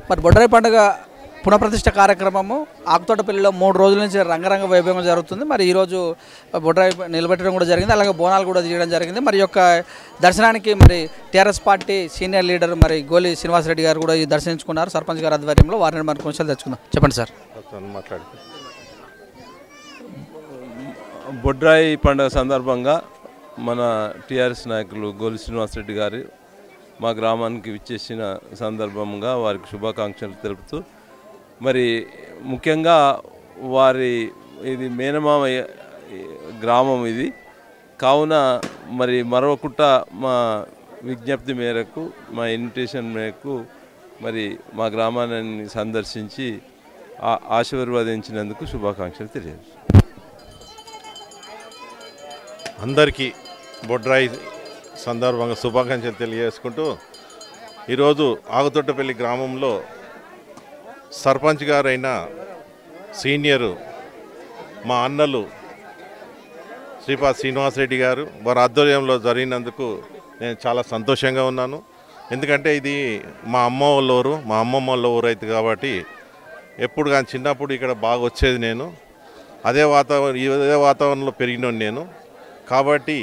మరి బొడ్రాయి పండుగ పునఃప్రతిష్ఠ కార్యక్రమము ఆకుతోటపల్లిలో 3 రోజుల నుంచి రంగరంగ వైభవంగా జరుగుతుంది. మరి ఈరోజు బొడ్రాయి నిలబెట్టడం కూడా జరిగింది, అలాగే బోనాలు కూడా తీయడం జరిగింది. మరి యొక్క దర్శనానికి మరి టీఆర్ఎస్ పార్టీ సీనియర్ లీడర్ మరి గోలి శ్రీనివాసరెడ్డి గారు కూడా ఈ దర్శించుకున్నారు సర్పంచ్ గారి ఆధ్వర్యంలో. వారిని మరి కొంచెం తెచ్చుకుందాం. చెప్పండి సార్. బొడ్రాయి పండుగ సందర్భంగా మన టీఆర్ఎస్ నాయకులు గోలి శ్రీనివాసరెడ్డి గారు మా గ్రామానికి విచ్చేసిన సందర్భంగా వారికి శుభాకాంక్షలు తెలుపుతూ, మరి ముఖ్యంగా వారి ఇది మేనమామ గ్రామం ఇది కావున మరి మరొకట మా విజ్ఞప్తి మేరకు మా ఇన్విటేషన్ మేరకు మరి మా గ్రామాన్ని సందర్శించి ఆశీర్వదించినందుకు శుభాకాంక్షలు తెలియజేస్తాను. అందరికీ బొడ్రాయి సందర్భంగా శుభాకాంక్షలు తెలియజేసుకుంటూ, ఈరోజు ఆకుతోటపల్లి గ్రామంలో సర్పంచ్ గారైన సీనియరు మా అన్నలు శ్రీపాద్ శ్రీనివాసరెడ్డి గారు వారి ఆధ్వర్యంలో జరిగినందుకు నేను చాలా సంతోషంగా ఉన్నాను. ఎందుకంటే ఇది మా అమ్మ వాళ్ళ ఊరు, మా అమ్మమ్మ వాళ్ళ ఊరు అయితే కాబట్టి ఎప్పుడు కానీ చిన్నప్పుడు ఇక్కడ బాగా వచ్చేది నేను. అదే వాతావరణంలో పెరిగినాను నేను. కాబట్టి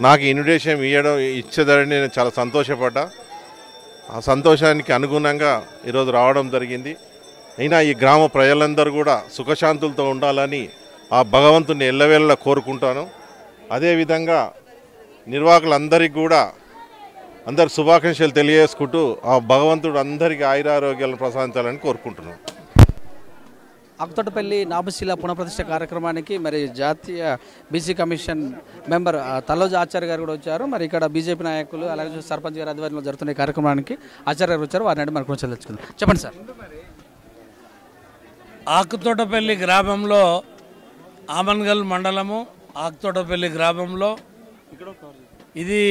నాకు ఇన్విటేషన్ ఇచ్చేదని నేను చాలా సంతోషపడ్డా. ఆ సంతోషానికి అనుగుణంగా ఈరోజు రావడం జరిగింది. అయినా ఈ గ్రామ ప్రజలందరూ కూడా సుఖశాంతులతో ఉండాలని ఆ భగవంతుని ఎల్లవేళలా కోరుకుంటాను. అదేవిధంగా నిర్వాహకులందరికీ కూడా అందరు శుభాకాంక్షలు తెలియజేసుకుంటూ ఆ భగవంతుడు అందరికీ ఆయురారోగ్యాలను ప్రసాదించాలని కోరుకుంటున్నాను. ఆకుతోటపల్లి నాభశిల పునఃప్రతిష్ఠ కార్యక్రమానికి మరి జాతీయ బీసీ కమిషన్ మెంబర్ తల్లోజు ఆచార్య గారు కూడా వచ్చారు. మరి ఇక్కడ బీజేపీ నాయకులు అలాగే సర్పంచ్ గారి ఆధ్వర్యంలో జరుగుతున్న కార్యక్రమానికి ఆచార్య గారు వచ్చారు. వారిని మరి కొంచెం తెచ్చుకుందాం. చెప్పండి సార్. ఆకుతోటపల్లి గ్రామంలో ఆమన్గల్ మండలము ఆకుతోటపల్లి గ్రామంలో ఇది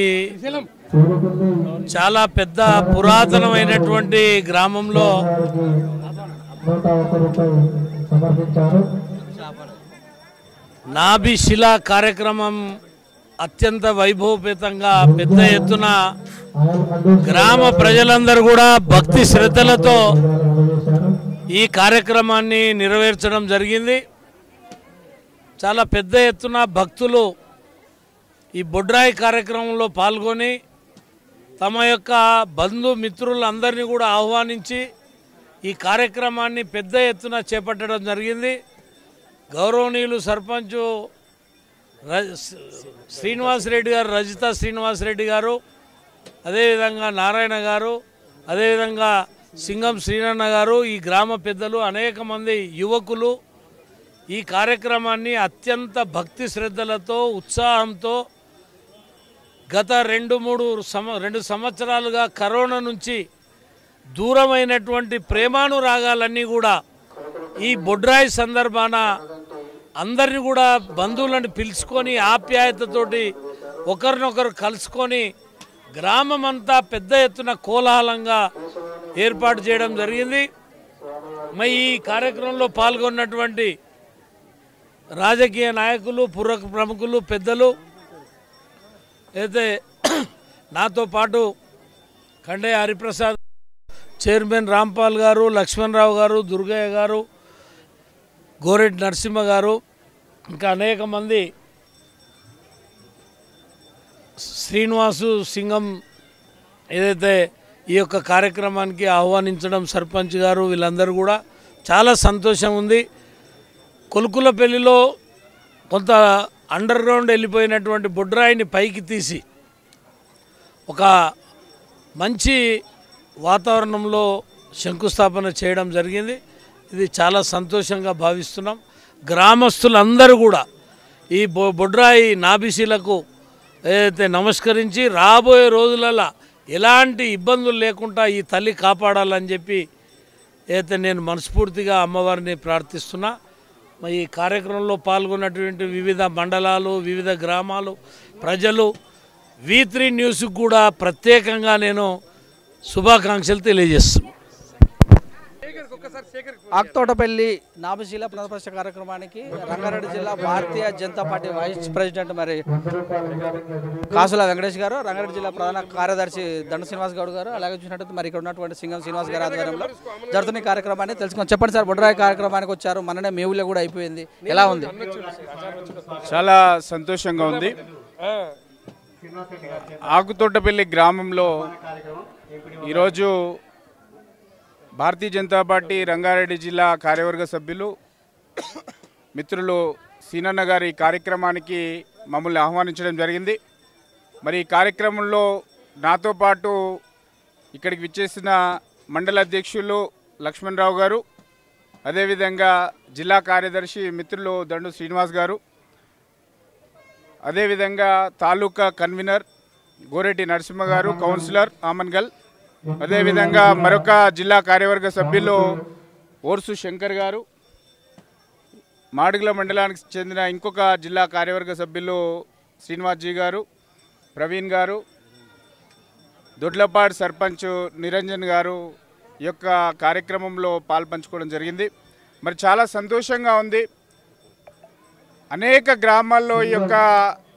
చాలా పెద్ద పురాతనమైనటువంటి గ్రామంలో నాభిశిలా కార్యక్రమం అత్యంత వైభవపేతంగా పెద్ద ఎత్తున గ్రామ ప్రజలందరూ కూడా భక్తి శ్రద్ధలతో ఈ కార్యక్రమాన్ని నెరవేర్చడం జరిగింది. చాలా పెద్ద ఎత్తున భక్తులు ఈ బొడ్రాయి కార్యక్రమంలో పాల్గొని తమ యొక్క బంధుమిత్రులందరినీ కూడా ఆహ్వానించి ఈ కార్యక్రమాన్ని పెద్ద ఎత్తున చేపట్టడం జరిగింది. గౌరవనీయులు సర్పంచ్ శ్రీనివాసరెడ్డి గారు, రజిత శ్రీనివాసరెడ్డి గారు, అదేవిధంగా నారాయణ గారు, అదేవిధంగా సింగం శ్రీనన్న గారు, ఈ గ్రామ పెద్దలు, అనేక మంది యువకులు ఈ కార్యక్రమాన్ని అత్యంత భక్తి శ్రద్ధలతో ఉత్సాహంతో గత 2 సంవత్సరాలుగా కరోనా నుంచి దూరమైనటువంటి ప్రేమానురాగాలన్నీ కూడా ఈ బొడ్రాయి సందర్భాన అందరినీ కూడా బంధువులను పిలుచుకొని ఆప్యాయతతోటి ఒకరినొకరు కలుసుకొని గ్రామం అంతా పెద్ద ఎత్తున కోలాహలంగా ఏర్పాటు చేయడం జరిగింది. మరి ఈ కార్యక్రమంలో పాల్గొన్నటువంటి రాజకీయ నాయకులు, ప్రముఖులు, పెద్దలు అయితే నాతో పాటు కండే హరిప్రసాద్, చైర్మన్ రాంపాల్ గారు, లక్ష్మణరావు గారు, దుర్గయ్య గారు, గోరెడ్డి నరసింహ గారు, ఇంకా అనేక మంది, శ్రీనివాసు సింగం ఏదైతే ఈ యొక్క కార్యక్రమానికి ఆహ్వానించడం సర్పంచ్ గారు, వీళ్ళందరూ కూడా చాలా సంతోషం ఉంది. కొలుకులపల్లిలో కొంత అండర్ గ్రౌండ్ వెళ్ళిపోయినటువంటి బొడ్రాయిని పైకి తీసి ఒక మంచి వాతావరణంలో శంకుస్థాపన చేయడం జరిగింది. ఇది చాలా సంతోషంగా భావిస్తున్నాం. గ్రామస్తులందరూ కూడా ఈ బొడ్రాయి నాభిశిలకు ఏదైతే నమస్కరించి రాబోయే రోజులలో ఎలాంటి ఇబ్బందులు లేకుండా ఈ తల్లి కాపాడాలని చెప్పి అయితే నేను మనస్ఫూర్తిగా అమ్మవారిని ప్రార్థిస్తున్నా. ఈ కార్యక్రమంలో పాల్గొన్నటువంటి వివిధ మండలాలు, వివిధ గ్రామాలు ప్రజలు, V3 న్యూస్కి కూడా ప్రత్యేకంగా నేను శుభాకాంక్షలు తెలియజేస్తున్నాను. ఆక్తోటపల్లి నాభిశీల ప్రతిష్ట కార్యక్రమానికి రంగారెడ్డి జిల్లా Bharatiya Janata party vice president మరి కాసుల వెంకటేష్ గారు, రంగారెడ్డి జిల్లా ప్రధాన కార్యదర్శి దండ శ్రీనివాస్ గౌడ్ గారు, అలాగే చూసినట్టు మరి ఇక్కడ ఉన్నటువంటి సింగం శ్రీనివాస్ గారి ఆధ్వర్యంలో జరుగుతున్న కార్యక్రమాన్ని తెలుసుకొని చెప్పండి సార్. బొడ్రాయి కార్యక్రమానికి వచ్చారు, మననే మీ ఊళ్ళో కూడా అయిపోయింది, ఎలా ఉంది? చాలా సంతోషంగా ఉంది. ఆకుతోటపల్లి గ్రామంలో ఈరోజు భారతీయ జనతా పార్టీ రంగారెడ్డి జిల్లా కార్యవర్గ సభ్యులు మిత్రులు సీనన్న గారి కార్యక్రమానికి మమ్మల్ని ఆహ్వానించడం జరిగింది. మరి ఈ కార్యక్రమంలో నాతో పాటు ఇక్కడికి విచ్చేసిన మండల అధ్యక్షులు లక్ష్మణరావు గారు, అదేవిధంగా జిల్లా కార్యదర్శి మిత్రులు దండు శ్రీనివాస్ గారు, అదేవిధంగా తాలూకా కన్వీనర్ గోరెడ్డి నరసింహ గారు, కౌన్సిలర్ ఆమన్గల్, అదేవిధంగా మరొక జిల్లా కార్యవర్గ సభ్యులు ఓర్సు శంకర్ గారు, మాడుగుల మండలానికి చెందిన ఇంకొక జిల్లా కార్యవర్గ సభ్యులు శ్రీనివాస్జీ గారు, ప్రవీణ్ గారు, దొడ్లపాడు సర్పంచ్ నిరంజన్ గారు ఈ యొక్క కార్యక్రమంలో పాల్పంచుకోవడం జరిగింది. మరి చాలా సంతోషంగా ఉంది. అనేక గ్రామాల్లో ఈ యొక్క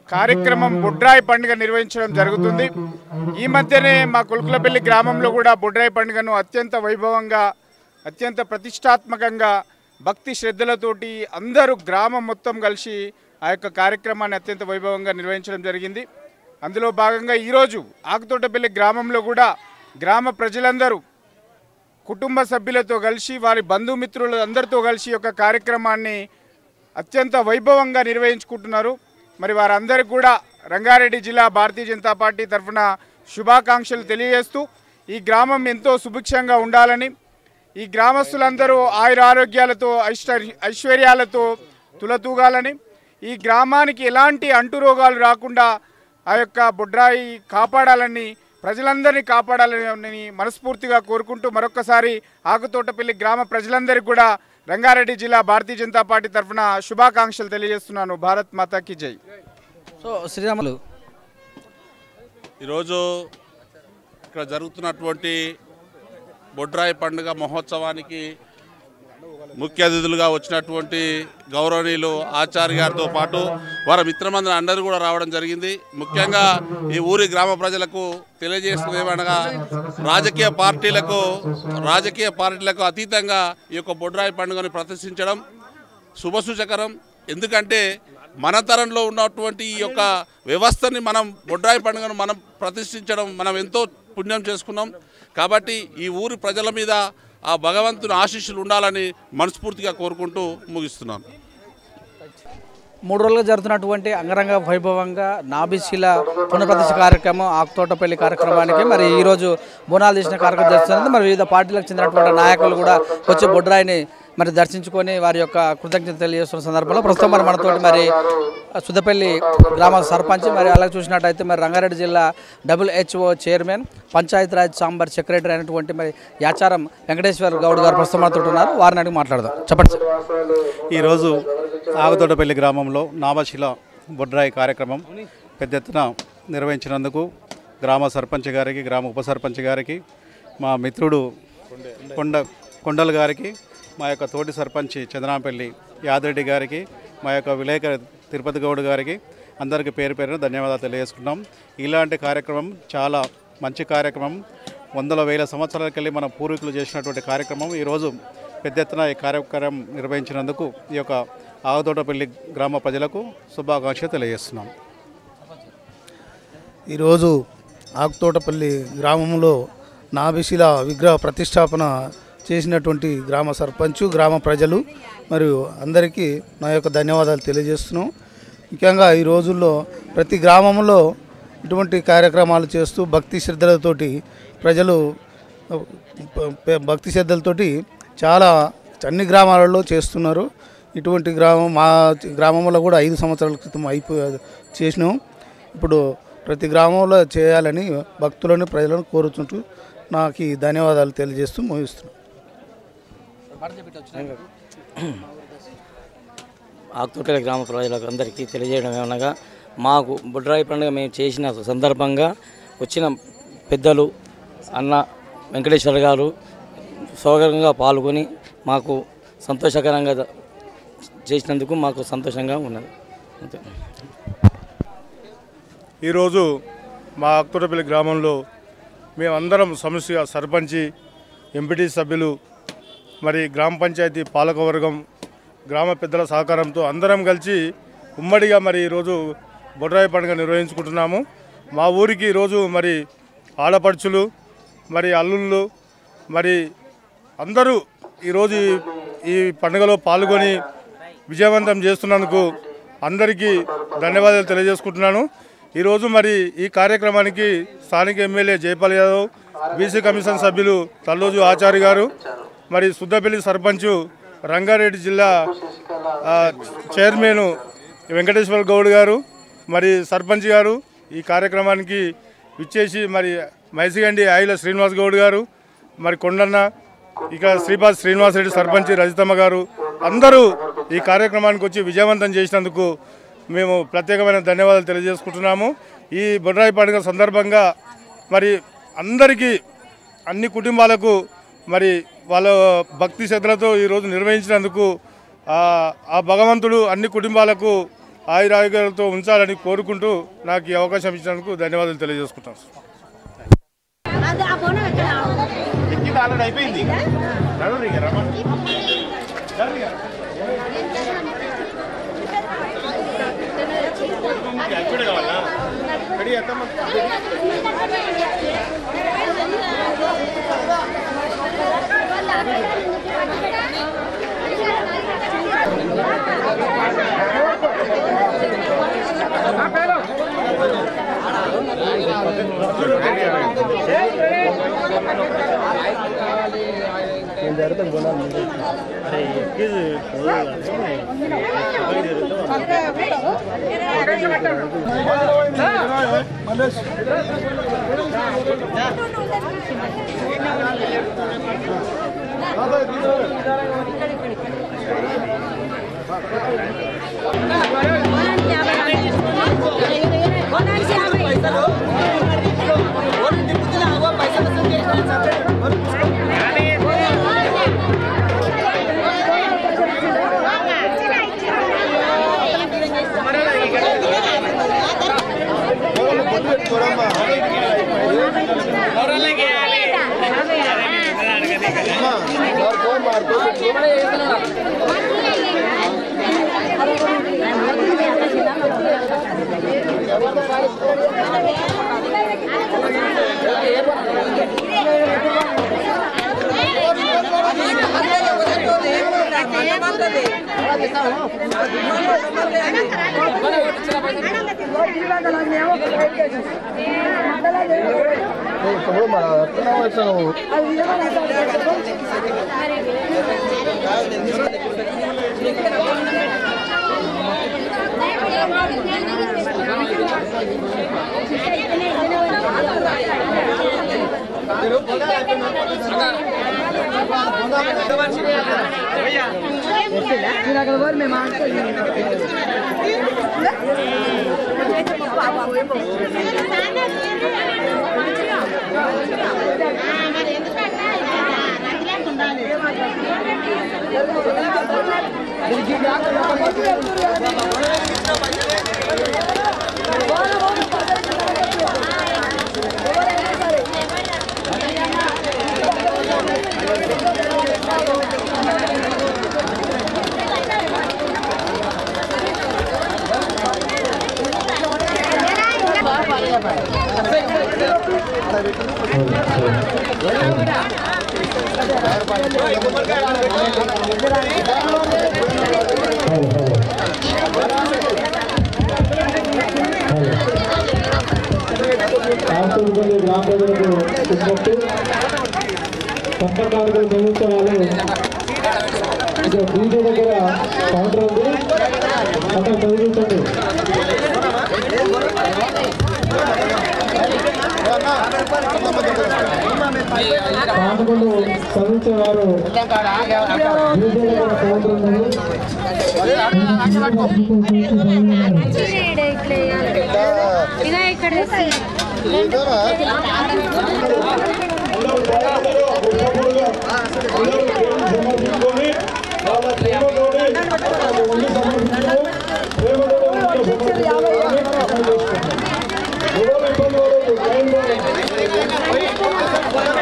కార్యక్రమం బొడ్రాయి పండుగ నిర్వహించడం జరుగుతుంది. ఈ మధ్యనే మా కుల్కులపల్లి గ్రామంలో కూడా బొడ్రాయి పండుగను అత్యంత వైభవంగా, అత్యంత ప్రతిష్టాత్మకంగా, భక్తి శ్రద్ధలతోటి అందరూ గ్రామం మొత్తం కలిసి ఆ యొక్క కార్యక్రమాన్ని అత్యంత వైభవంగా నిర్వహించడం జరిగింది. అందులో భాగంగా ఈరోజు ఆకుతోటపల్లి గ్రామంలో కూడా గ్రామ ప్రజలందరూ కుటుంబ సభ్యులతో కలిసి, వారి బంధుమిత్రులు అందరితో కలిసి యొక్క కార్యక్రమాన్ని అత్యంత వైభవంగా నిర్వహించుకుంటున్నారు. మరి వారందరికీ కూడా రంగారెడ్డి జిల్లా భారతీయ జనతా పార్టీ తరఫున శుభాకాంక్షలు తెలియజేస్తూ ఈ గ్రామం ఎంతో సుభిక్షంగా ఉండాలని, ఈ గ్రామస్తులందరూ ఆయురారోగ్యాలతో ఐశ్వర్యాలతో తులతూగాలని, ఈ గ్రామానికి ఎలాంటి అంటురోగాలు రాకుండా ఆ యొక్క బొడ్రాయి కాపాడాలని, ప్రజలందరినీ కాపాడాలని మనస్ఫూర్తిగా కోరుకుంటూ మరొకసారి ఆకుతోటపల్లి గ్రామ ప్రజలందరికీ కూడా రంగారెడ్డి జిల్లా భారతీయ జనతా పార్టీ తరఫున శుభాకాంక్షలు తెలియజేస్తున్నాను. భారత్ మాతాకి జై. సో శ్రీరాములు, ఈరోజు ఇక్కడ జరుగుతున్నటువంటి బొడ్రాయి పండుగ మహోత్సవానికి ముఖ్య అతిథులుగా వచ్చినటువంటి గౌరవనీయులు ఆచార్య గారితో పాటు వారి మిత్రమందరూ అందరూ కూడా రావడం జరిగింది. ముఖ్యంగా ఈ ఊరి గ్రామ ప్రజలకు తెలియజేస్తున్నది ఏమనగా రాజకీయ పార్టీలకు అతీతంగా ఈ యొక్క బొడ్రాయి పండుగను ప్రదర్శించడం శుభసూచకరం. ఎందుకంటే మన తరంలో ఉన్నటువంటి ఈ యొక్క వ్యవస్థని మనం బొడ్రాయి పండుగను మనం ప్రతిష్ఠించడం మనం ఎంతో పుణ్యం చేసుకున్నాం. కాబట్టి ఈ ఊరి ప్రజల మీద ఆ భగవంతుని ఆశీస్సులు ఉండాలని మనస్ఫూర్తిగా కోరుకుంటూ ముగిస్తున్నాను. 3 రోజులుగా జరుగుతున్నటువంటి అంగరంగ వైభవంగా నాభిశీల పునఃప్రతిష్ఠ కార్యక్రమం ఆకుతోటపల్లి కార్యక్రమానికి మరి ఈరోజు బోనాలు తీసిన కార్యక్రమం జరుగుతుంది. మరి వివిధ పార్టీలకు చెందినటువంటి నాయకులు కూడా వచ్చి బొడ్రాయిని మరి దర్శించుకొని వారి యొక్క కృతజ్ఞత తెలియజేస్తున్న సందర్భంలో ప్రస్తుతం మనతోటి మరి సుద్దపల్లి గ్రామ సర్పంచ్, మరి అలాగే చూసినట్టయితే మరి రంగారెడ్డి జిల్లా WHO chairman, Panchayati Raj chamber secretary అయినటువంటి మరి యాచారం వెంకటేశ్వర్ గౌడ్ గారు ప్రస్తుతం మనతో ఉన్నారు. వారిని అడిగి మాట్లాడదాం. చెప్పండి. ఈరోజు ఆకుతోటపల్లి గ్రామంలో నాభశిల బొడ్రాయి కార్యక్రమం పెద్ద ఎత్తున నిర్వహించినందుకు గ్రామ సర్పంచ్ గారికి, గ్రామ ఉప సర్పంచ్ గారికి, మా మిత్రుడు కొండల్ గారికి, మా యొక్క తోటి సర్పంచ్ చంద్రాంపల్లి యాదరెడ్డి గారికి, మా యొక్క విలేకరి తిరుపతి గౌడ్ గారికి అందరికీ పేరు పేరున ధన్యవాదాలు తెలియజేసుకున్నాం. ఇలాంటి కార్యక్రమం చాలా మంచి కార్యక్రమం. వందల వేల సంవత్సరాలకెళ్ళి మన పూర్వీకులు చేసినటువంటి కార్యక్రమం ఈరోజు పెద్ద ఎత్తున ఈ కార్యక్రమం నిర్వహించినందుకు ఈ యొక్క ఆకుతోటపల్లి గ్రామ ప్రజలకు శుభాకాంక్షలు తెలియజేస్తున్నాం. ఈరోజు ఆకుతోటపల్లి గ్రామంలో నాభిశిల విగ్రహ ప్రతిష్టాపన చేసినటువంటి గ్రామ సర్పంచ్, గ్రామ ప్రజలు మరియు అందరికీ నా యొక్క ధన్యవాదాలు తెలియజేస్తున్నాం. ముఖ్యంగా ఈ రోజుల్లో ప్రతి గ్రామంలో ఇటువంటి కార్యక్రమాలు చేస్తూ భక్తి శ్రద్ధలతోటి ప్రజలు చాలా అన్ని గ్రామాలలో చేస్తున్నారు. ఇటువంటి మా గ్రామంలో కూడా 5 సంవత్సరాల క్రితం చేసినాం. ఇప్పుడు ప్రతి గ్రామంలో చేయాలని భక్తులను ప్రజలను కోరుతుంటూ నాకు ఈ ధన్యవాదాలు తెలియజేస్తూ ముగిస్తున్నాను. ఆకుతోటపల్లి గ్రామ ప్రజలకు అందరికీ తెలియజేయడం ఏమనగా మాకు బొడ్రాయి పండుగ మేము చేసిన సందర్భంగా వచ్చిన పెద్దలు అన్న వెంకటేశ్వర గారు, సౌకర్యంగా పాల్గొని మాకు సంతోషకరంగా చేసినందుకు మాకు సంతోషంగా ఉన్నది. అంతే. ఈరోజు మా ఆకుతోటపల్లి గ్రామంలో మేమందరం సమస్య సర్పంచి, ఎంపీటీ సభ్యులు, మరి గ్రామ పంచాయతీ పాలకవర్గం, గ్రామ పెద్దల సహకారంతో అందరం కలిసి ఉమ్మడిగా మరి ఈరోజు బొడ్రాయి పండుగ నిర్వహించుకుంటున్నాము. మా ఊరికి ఈరోజు మరి ఆడపడుచులు, మరి అల్లుళ్ళు, మరి అందరూ ఈరోజు ఈ పండుగలో పాల్గొని విజయవంతం చేస్తున్నందుకు అందరికీ ధన్యవాదాలు తెలియజేసుకుంటున్నాను. ఈరోజు మరి ఈ కార్యక్రమానికి స్థానిక MLA Jaipal Yadav, BC commission సభ్యులు తల్లోజు ఆచారి గారు, మరి సుద్దపల్లి సర్పంచ్ రంగారెడ్డి జిల్లా చైర్మన్ వెంకటేశ్వర గౌడ్ గారు, మరి సర్పంచ్ గారు ఈ కార్యక్రమానికి విచ్చేసి, మరి మైసిగండి ఆయిల శ్రీనివాస్ గౌడ్ గారు, మరి కొండన్న, ఇక శ్రీపాద్ శ్రీనివాసరెడ్డి సర్పంచ్ రజితమ్మ గారు అందరూ ఈ కార్యక్రమానికి వచ్చి విజయవంతం చేసినందుకు మేము ప్రత్యేకమైన ధన్యవాదాలు తెలియజేసుకుంటున్నాము. ఈ బొడ్రాయి పండుగ సందర్భంగా మరి అందరికీ, అన్ని కుటుంబాలకు మరి వాళ్ళ భక్తి శ్రద్ధలతో ఈరోజు నిర్వహించినందుకు ఆ భగవంతుడు అన్ని కుటుంబాలకు ఆయురారోగ్యాలతో ఉంచాలని కోరుకుంటూ నాకు ఈ అవకాశం ఇచ్చినందుకు ధన్యవాదాలు తెలియజేసుకుంటాను. ఇక్కడ సమర్పించుకొని వాళ్ళ ప్రేమతోటి ఉండి సమర్పించడం ప్రేమతో ఎవరు ఇబ్బంది పడదు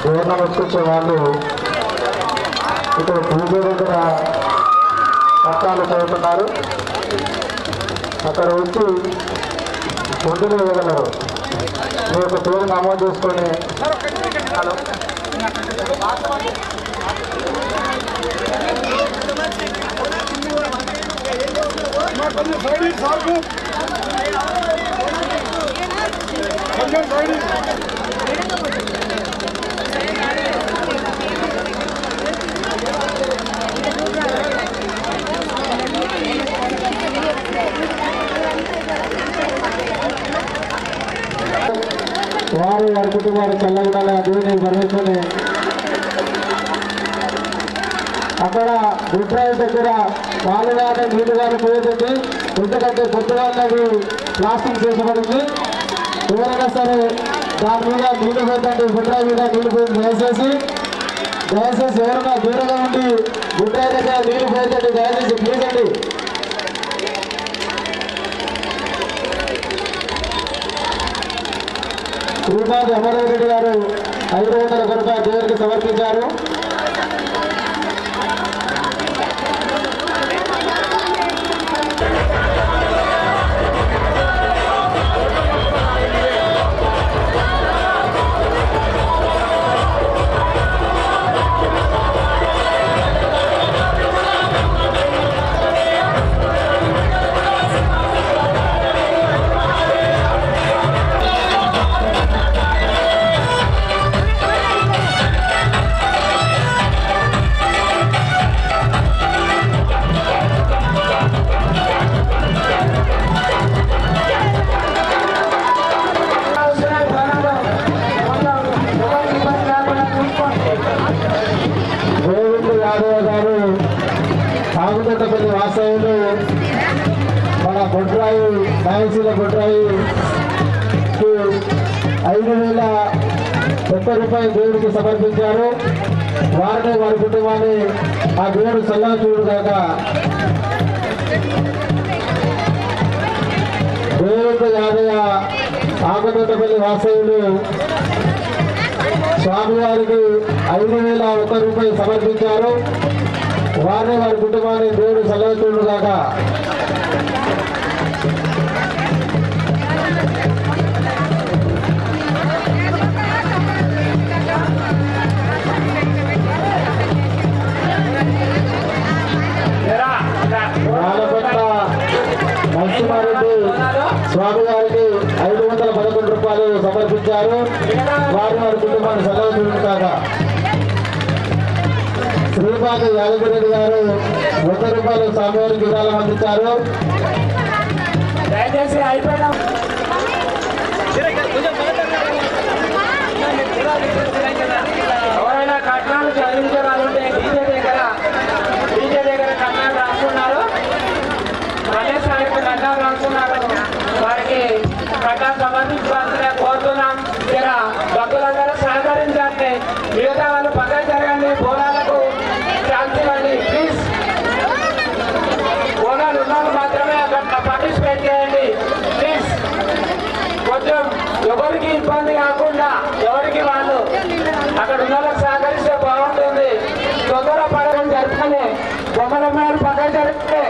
పూర్ణ వచ్చే వాళ్ళు ఇక్కడ పూజ దగ్గర కష్టాలు చదువుతున్నారు. అక్కడ వచ్చి పొద్దున ఇవ్వగలరు. మీ యొక్క పేరు నమోదు చేసుకొని వారు వారి కుటుంబాలు చల్లగుడాలి దేవుని పరమేశ్వరుని అక్కడ గుడ్రాయి దగ్గర పాలుగానే నీటిగానే పోతుంది. ఎందుకంటే పొద్దుగానే ప్లాస్టిక్ చేసబడింది. ఎవరైనా సరే దాని మీద నీళ్లు పోతుంటే గుడ్రాయి మీద నీళ్లు పోయింది. దయచేసి ఎవరైనా దూరంగా ఉండి గుడ్రాయి దగ్గర నీళ్లు పోతుంటే దయచేసి ప్లీజ్ అండి. శ్రీపాద అమరరెడ్డి గారు 500 రూపాయలు దేవునికి సమర్పించారు. ఆగుతోటపల్లి వాస్తవ్యులు మన బొడ్రాయి నాయకుల బొడ్రాయి 5,070 రూపాయలు దేవుడికి సమర్పించారు. వారిని వారి కుటుంబాన్ని ఆ దేవుడు సల్లా చూడు కాక. దేవుడి యాదయ్య ఆగుతోటపల్లి వాస్తవ్యులు స్వామివారికి 5,001 రూపాయలు సమర్పించారు. వారిని వారి కుటుంబాన్ని దేవుడు సలహా కాక. నరసింహారెడ్డి స్వామి గారికి 511 రూపాయలు సమర్పించారు. వారిని వారి కుటుంబాన్ని సలహా కాక. శ్రీపాద యాదగిరెడ్డి గారు 100 రూపాయలు స్వామివారికి విరాళం అందించారు. దయచేసి అయిపోయినా ఎవరైనా కట్నాలు చదివించే వాళ్ళు ఉంటే డీజే దగ్గర కట్నాలు రాసుకున్నారు. గణేష్ గారికి కట్నాలు రాసుకున్నారు. వారికి కట్నాలు సమర్పించాలని కోరుతున్నాం. ఇలా భక్తులందరూ సహకరించాలి. మిగతా వాళ్ళు పక్కన జరగండి. బోనాలకు ఛాన్స్ ఇవ్వండి ప్లీజ్. బోనాలు ఉన్నది మాత్రమే అక్కడ పార్టిసిపేట్ చేయండి ప్లీజ్. కొంచెం ఎవరికి ఇబ్బంది కాకుండా ఎవరికి వాళ్ళు అక్కడ ఉన్న వాళ్ళకి సహకరిస్తే బాగుంటుంది. తొందర పడడం జరుగుతుంది. బొమ్మల మీద పక్కన జరిగితే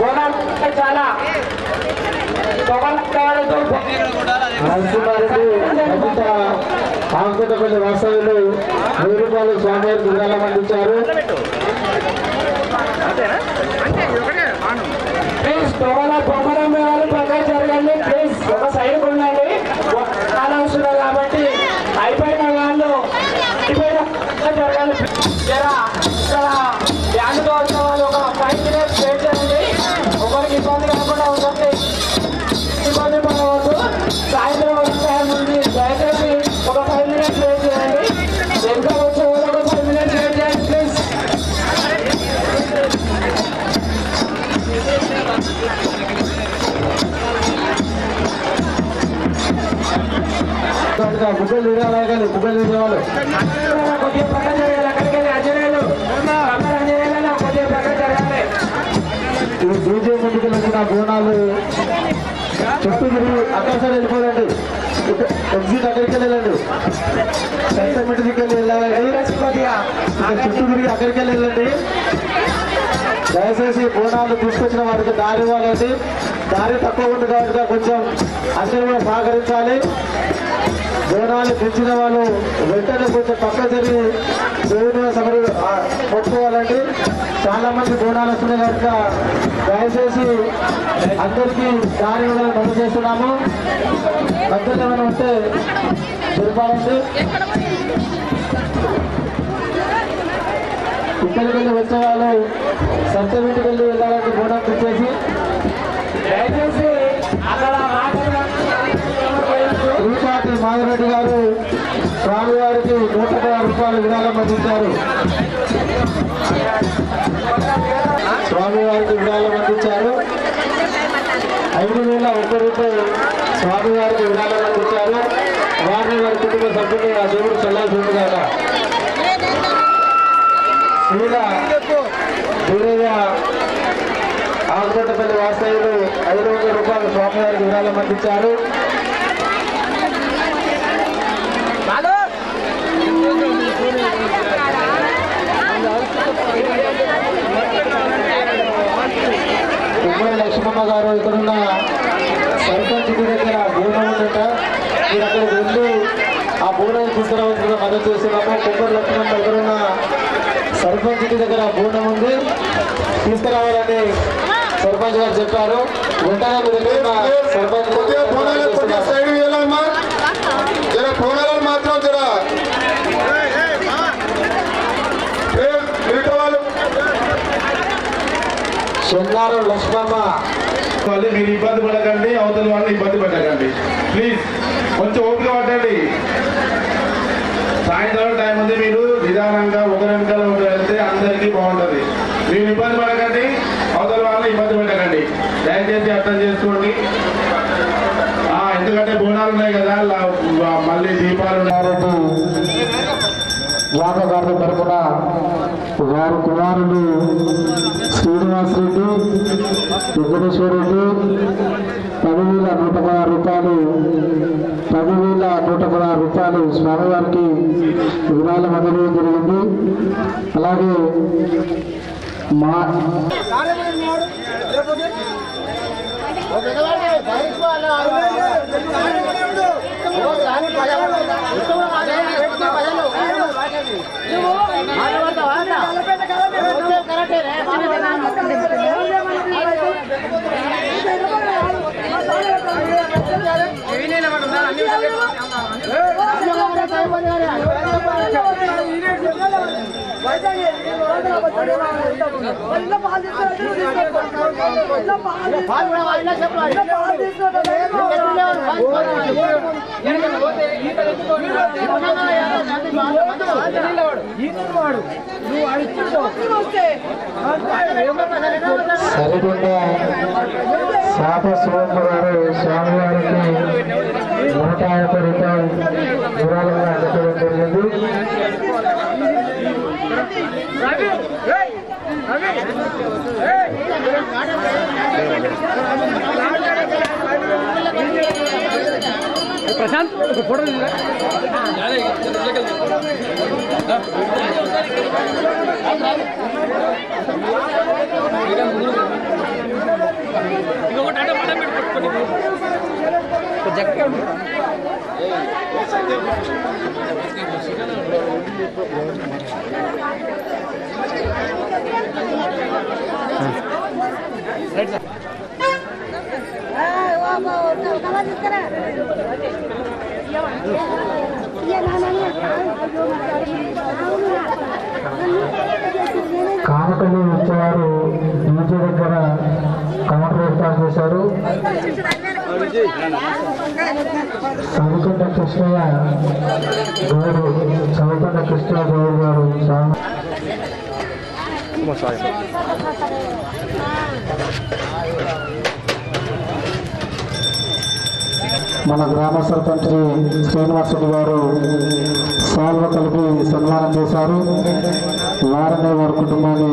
బోనాలు చాలా ఆకుతపల్లి వాస్తవ్యులు 1000 రూపాయలు స్వామివారికి విరాళం అందించారు. ప్లీజ్ బొమ్మల మీద పక్కన జరగండి ప్లీజ్. ఒక సైడ్ ఉండండి. చాలా అవసరం కాబట్టి అయిపోయిన వాళ్ళు జరగాలి. ఇక్కడ బ్యాంకుతో వచ్చిన వాళ్ళు ఒక 5 minutes వెయిట్ చేయండి. ఒకరికి ఇబ్బంది కాకుండా ఉంటుంది. ఇబ్బంది పడవద్దు. సాయంత్రం వచ్చే ముందు దయచేసి ఒక 5 minutes వెయిట్ చేయండి. ఇంకా వచ్చే వాళ్ళు ఒక 5 minutes వెయిట్ చేయండి ప్లీజ్. బుగ్గలు తీరాలి బుగ్గలు తీసేవాళ్ళు కొద్దిగా పక్కన జరగాలి. అక్కడికి వెళ్ళి అంజనేయులు కొద్దిగా పక్కన జరగాలి. ఈ డీజే ముందుకు వచ్చిన బోనాలు చుట్టూ తిరిగి అక్కడ సైడ్ వెళ్ళిపోదండి. ఎగ్జిట్ అక్కడికి వెళ్ళండి. సెంటర్మెంట్ దిక్కు వెళ్ళాలండి. చుట్టూ తిరిగి అక్కడికి వెళ్ళండి. దయచేసి బోనాలు తీసుకొచ్చిన వారికి దారి ఇవ్వాలండి. దారి తక్కువ ఉంది కాబట్టి కొంచెం అందరూ కూడా సహకరించాలి. బోనాలు తెచ్చిన వాళ్ళు వెంటనే కొంచెం పక్క జరిగి దేవుని సభలు పట్టుకోవాలండి. చాలా మంది బోనాలు వస్తున్నాయి కనుక దయచేసి అందరికీ దారి ఇవ్వాలని మనం చేస్తున్నాము. మధ్యలో ఏమైనా ఉంటే జరపాలండి. ఇక్కడికి వెళ్ళి వచ్చే వాళ్ళు సత్యమింటికి వెళ్ళి వెళ్ళాలంటే బోనం తెచ్చేసి దయచేసి అక్కడ శ్రీపాటి మాధవరెడ్డి గారు స్వామివారికి 110 రూపాయలు విరాళం అందించారు. స్వామివారికి విరాళం అందించారు. 5,001 రూపాయలు స్వామివారికి విరాళం అందించారు. వారిని వారి కుటుంబ సభ్యులు ఆ దేవుడు చెల్లాల్సిందిగా శ్రీల దూరయ్య ఆకుపట్టపల్లి వాస్తవ్యులు 500 రూపాయలు స్వామివారికి విరాళం అందించారు. ఉమ్మడి లక్ష్మమ్మ గారు ఇక్కడున్న సర్పంచ్ దగ్గర బోనం ఉందట. మీరు అక్కడికి వెళ్ళి ఆ బోనం తీసుకురావాల్సిన మద్దతు చేస్తున్నాము. ఉమ్మడి లక్ష్మమ్మ దగ్గరున్న సర్పంచ్ దగ్గర బోనం ఉంది, తీసుకురావాలని సర్పంచ్ గారు చెప్పారు. వెంటనే మీ దగ్గర సర్పంచ్ మాత్రం చెన్నారం లక్ష్మమ్మ వాళ్ళు మీరు ఇబ్బంది పడకండి, అవతల వాళ్ళని ఇబ్బంది పెట్టకండి. ప్లీజ్ కొంచెం ఓపిక పట్టండి. సాయంత్రం టైం ఉంది. మీరు నిదానంగా ఒకరికల్ వెళ్తే అందరికీ బాగుంటుంది. మీరు ఇబ్బంది పడకండి, అవతల వాళ్ళని ఇబ్బంది పెట్టకండి. దయచేసి అర్థం చేసుకోండి. ఎందుకంటే బోనాలు ఉన్నాయి కదా, మళ్ళీ దీపాలు ఉన్నారండి. యాదగారి తరఫున వారి కుమారులు శ్రీనివాస్ రెడ్డి, వెంకటేశ్వర రెడ్డి 10,116 రూపాయలు 10,116 రూపాయలు స్వామివారికి విరాళం అందడం జరిగింది. అలాగే మా సరికొండ శాప శివమ్మ గారు స్వామివారికి 150 రూపాయలు విరాళంగా అందడం జరిగింది. ప్రశాంత్ ఫోటో Yeah, మానపల్లి వచ్చేవారు డీజే దగ్గర కౌంటర్ ఏర్పాటు చేశారు. చదువుకున్న కృష్ణయ్య గౌడు గారు మన గ్రామ సర్పంచ్ శ్రీనివాసుడు గారు సాల్వ కలిపి సన్మానం చేశారు. వారిని వారి కుటుంబాన్ని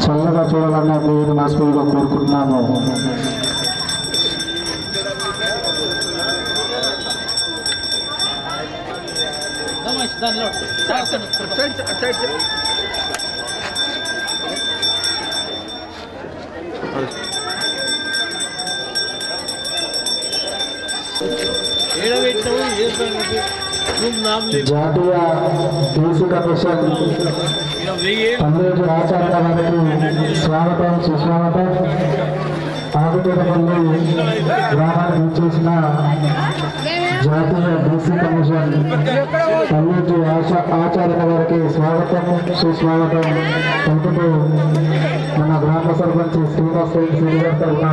చల్లగా చూడాలని మీరు మనస్ఫూర్తిగా కోరుకుంటున్నాము. జాతీయ బీసీ కమిషన్ పల్లెటి ఆచార్య గారికి స్వాగతం సుస్వాగతం. ఆగుతోటపల్లి గ్రామానికి ఇచ్చేసిన జాతీయ బీసీ కమిషన్ పల్లెటి ఆచార్య గారికి స్వాగతం సుస్వాగతం తెలుపుతూ మన గ్రామ సర్పంచ్ శ్రీనివాస్ గారి తరఫున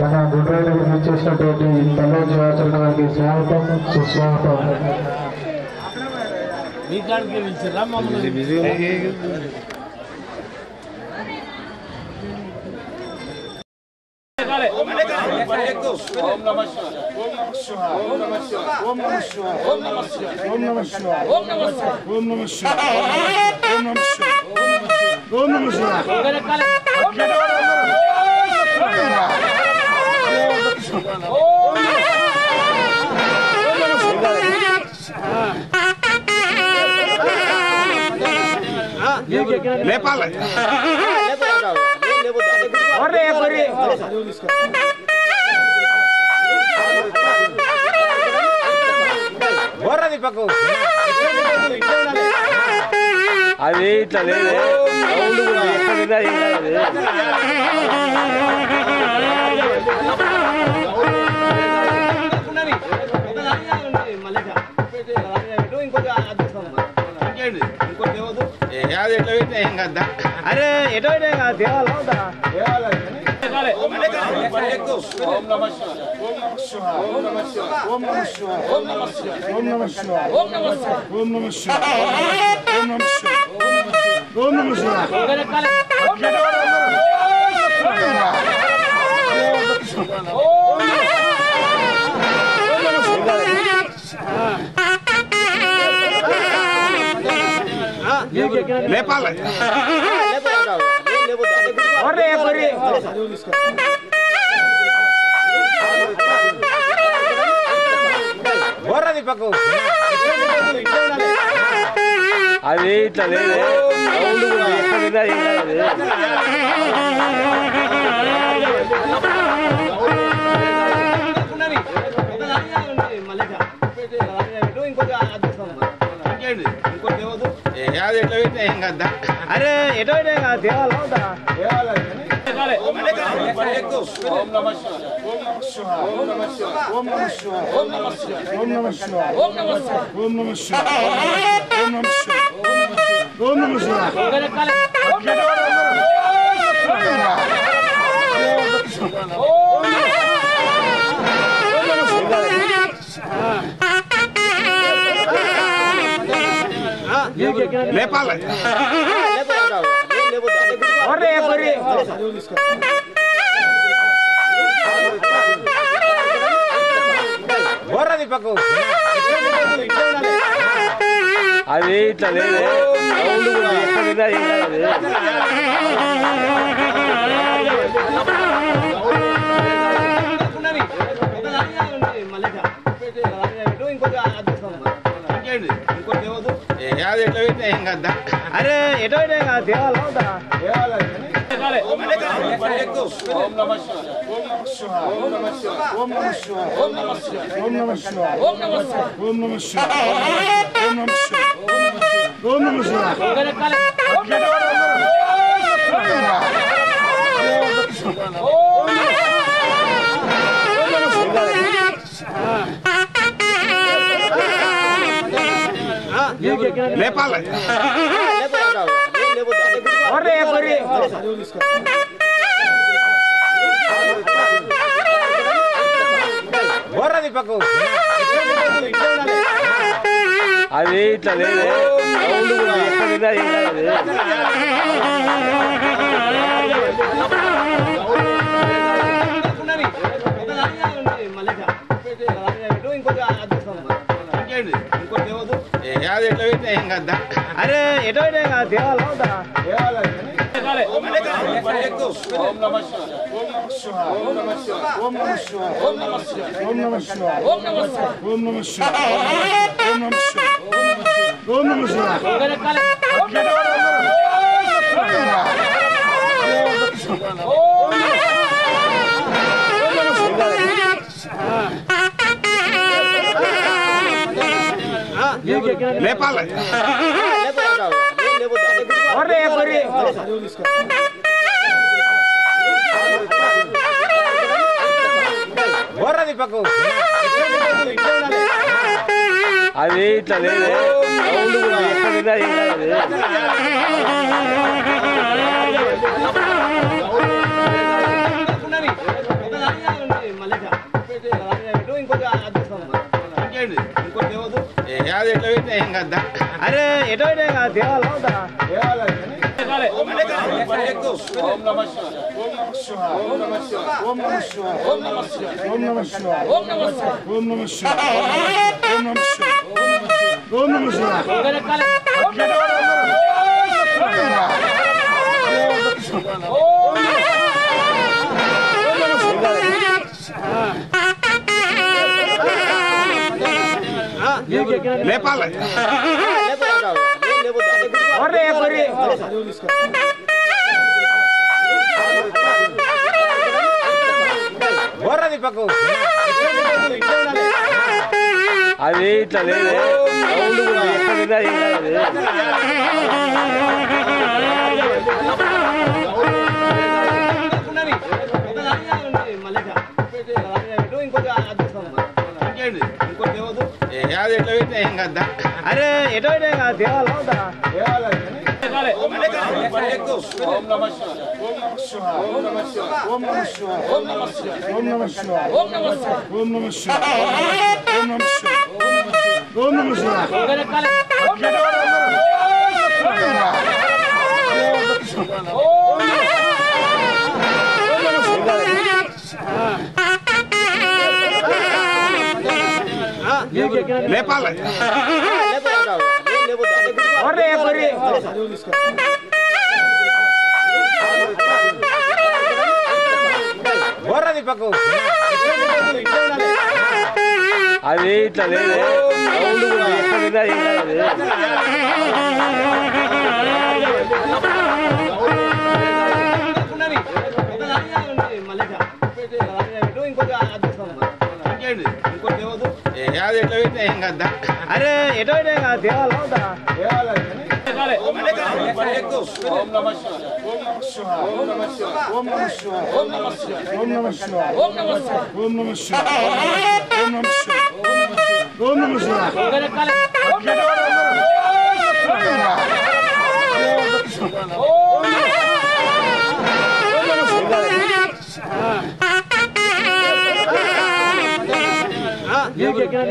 మన గుడ్రాయిని నిర్మించేసినటువంటి పల్లెటి ఆచరణ గారికి స్వాగతం సుస్వాగతం. అది ఇట్లా లేదు అరే ఎటో అది ఇట్లా లేదు అరే ఎటో అది ఇట్లా లేదు అరే ఎటో అది ఇట్లా లేదు అరే ఎటో దేవాలయం లేపాలి అది ఇట్లా లేదు అరే ఎటో దేవాలయం లేపాలి అది ఇట్లా లేదు అరే ఎటో దేవాలయం లేపాలి అది ఇట్లా లేదు అరే ఎటో దేవాలయం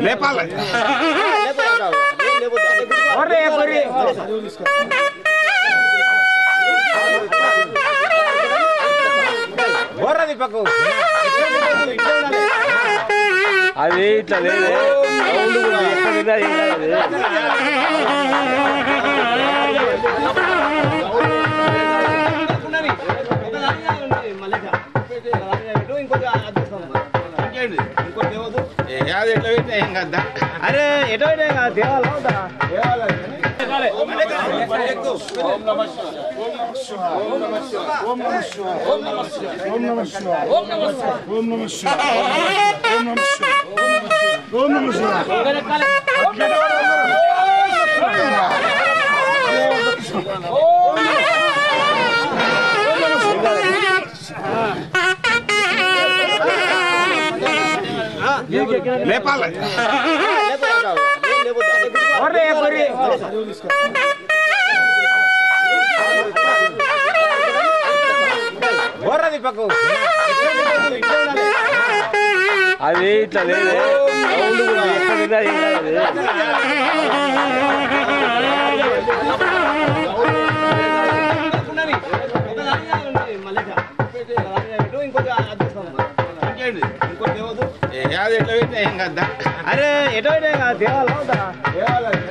లేపాలి అది ఇట్లా లేదు అరే ఎటో దేవాలయం లేపాలి అది ఇట్లా లేదు రౌండ్ కూడా ఎక్కడ అరే ఎటో దేవాలయం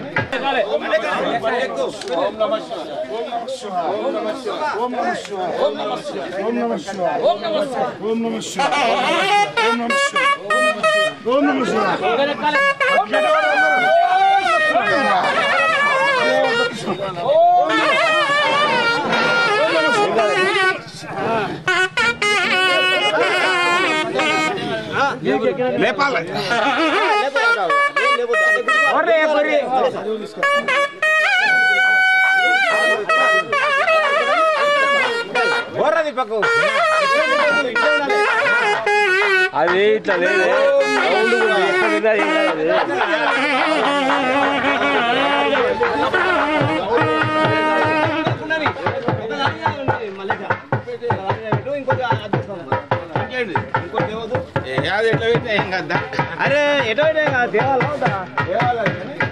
అది ఇట్లా లేదు రౌండ్ కూడా ఎక్కడ అరే ఎటో దేవాలయం